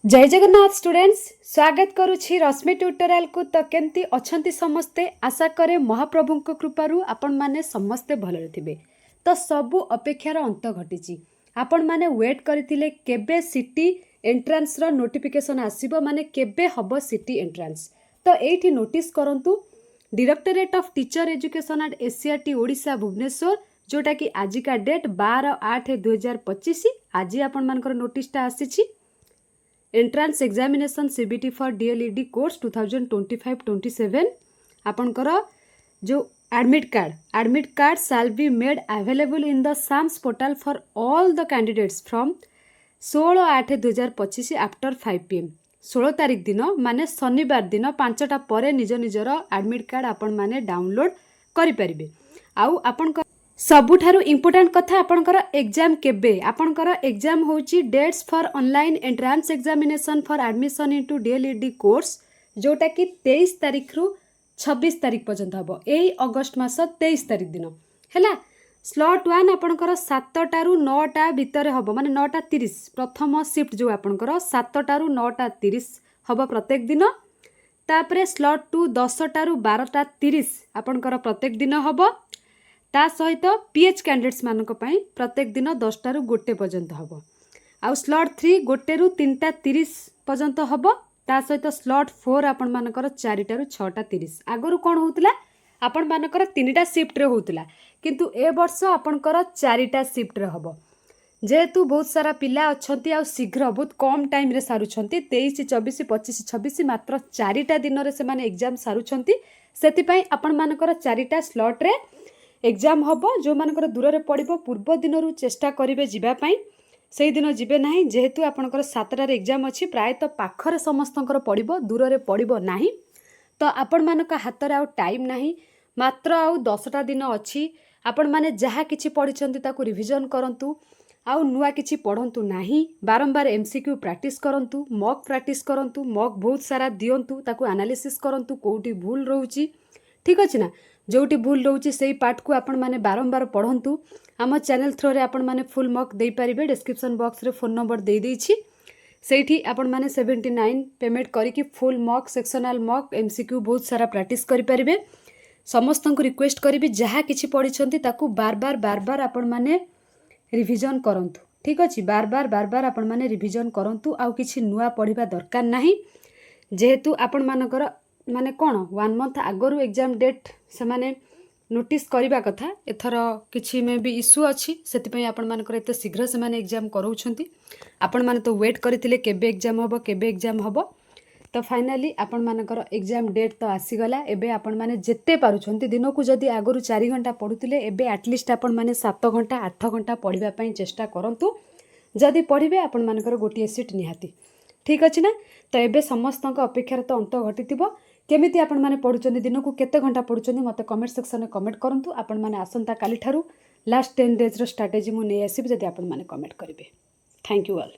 जय जगन्नाथ स्टूडेंट्स, स्वागत करुछि रश्मि ट्यूटोरियल को। तो केमती अछंती समस्ते, आशा करे महाप्रभु को कृपारू आपण माने समस्ते भलरे थिबे। तो सबु अपेक्षार अंत घटिछि। आपण माने वेट करथिले केबे सिटी एंट्रांस रो नोटिफिकेशन आसीबो, माने केबे हबो सिटी एंट्रांस। तो एठी नोटिस करंतु directorate of teacher education and SCERT Odisha Bhubaneswar, जोटा कि आज का डेट 12/8/2025। आज आपण मानकर नोटिसटा आसीछि। Entrance examination CBT for DElEd course 2025-27 आपनकर जो admit card shall be made available in the SAMS portal for all the candidates from 16/8/2025 after 5 PM। 16 तारीख दिन माने शनिवार दिन 5टा परे निज निजर एडमिट कार्ड आपण माने डाउनलोड करि परिबे। आउ आपण सबुठारु इम्पोर्टेंट कथा आपनकर एग्जाम केबे। आपनकर एग्जाम होची dates for online entrance examination for admission into DElEd course, जोटा कि 23 तारीख रु 26 तारीख पर्यंत हबो। एई अगस्त मास 23 तारीख दिन हैला। स्लॉट 1 आपनकर 7टा रु 9टा भितर हबो, माने 9:30। प्रथम शिफ्ट जो आपनकर 7टा रु 9:30 हबो प्रत्येक दिन। तापरे स्लॉट 2 10टा रु 12:30 आपनकर प्रत्येक दिन हबो। ता सहित पीएच कैंडिडेट्स मानक पई प्रत्येक दिन 10टा रु 1 पर्यंत हबो। आउ स्लॉट 3 1 रु 3:30 पर्यंत हबो। ता सहित स्लॉट 4 आपण मानकर 4टा रु 6:30। आगरु कोन होतला आपण मानकर 3टा शिफ्ट रे होतला, किंतु ए वर्ष आपणकर 4टा शिफ्ट रे हबो। जेहेतु बहुत सारा पिला अछंती आ शीघ्र बहुत कम टाइम रे सारुछंती, 23 24 25 26 मात्र 4टा दिन रे से माने एग्जाम सारुछंती। सेति पई आपण मानकर 4टा स्लॉट रे एग्जाम हबो। जो मानकर दूर रे पड़िबो पूर्व दिन रु चेष्टा करिवे जिबा पई, सेही दिन जिबे नाही। जेहेतु आपणकर 7टा रे एग्जाम अछि, प्राय तो पाखरे समस्तंकर पड़िबो, दूर रे पड़िबो नाही। तो आपण मानक हाथ रे आउ टाइम नाही, मात्र आउ 10टा दिन अछि। आपण माने जहा किछि पढिछंती ताकू रिवीजन करंतु, आउ नुआ किछि पढंतु नाही। बारंबार एमसीक्यू प्रैक्टिस करंतु, मॉक प्रैक्टिस करंतु, मॉक बहुत सारा दियंतु, ताकू एनालिसिस करंतु कोउटी भूल रहउची। ठीक अछि ना। जोटी भूल रोचे से पार्ट को आपण माने बारंबार पढ़ंतु। आम चैनल थ्रो रे आपण माने फुल मॉक दे पारिबे। डिस्क्रिप्शन बॉक्स रे फोन नंबर दे देछि, सेठी आपण माने 79 पेमेंट करी कि full mock, sectional mock, MCQ बहुत सारा प्रैक्टिस करि पारिबे। समस्त को रिक्वेस्ट करिबि जहा किछि पढिछंती ताकू बार बार आपण माने रिवीजन करंतु। ठीक अछि, बार बार आपण माने रिवीजन करंतु। आउ किछि नुआ पढिबा दरकार नाही। जेहेतु आपण मानकर माने कोन 1 मंथ आगरु एग्जाम डेट से माने नोटिस करिबा कथा। एथर किछि में भी इश्यू अछि, सेति पई आपण मानकर एते शीघ्र से माने एग्जाम करौछंती। आपण माने तो वेट करथिले केबे एग्जाम हबो केबे एग्जाम हबो। तो फाइनली आपण मानकर एग्जाम डेट तो आसी गला। एबे आपण माने जेते पारुछंती दिनो को जदी आगरु 4 घंटा पढुथिले, एबे एटलीस्ट आपण माने 7 घंटा 8 घंटा पढिबा पई चेष्टा करंतु। जदी पढिबे आपण मानकर गोटिए सीट निहाती। ठीक अछि ना। तो एबे समस्तक अपेक्षार तो अंत घटिथिबो। केमिति आपण माने पढुचंदी, दिन को केते घंटा पढुचंदी मते कमेंट सेक्शन में कमेंट करंतु। आपण माने आसंता काली ठारू लास्ट 10 डेज रो स्ट्रेटजी मु नै आसीबे जदी आपण माने कमेंट करिवे। Thank you all.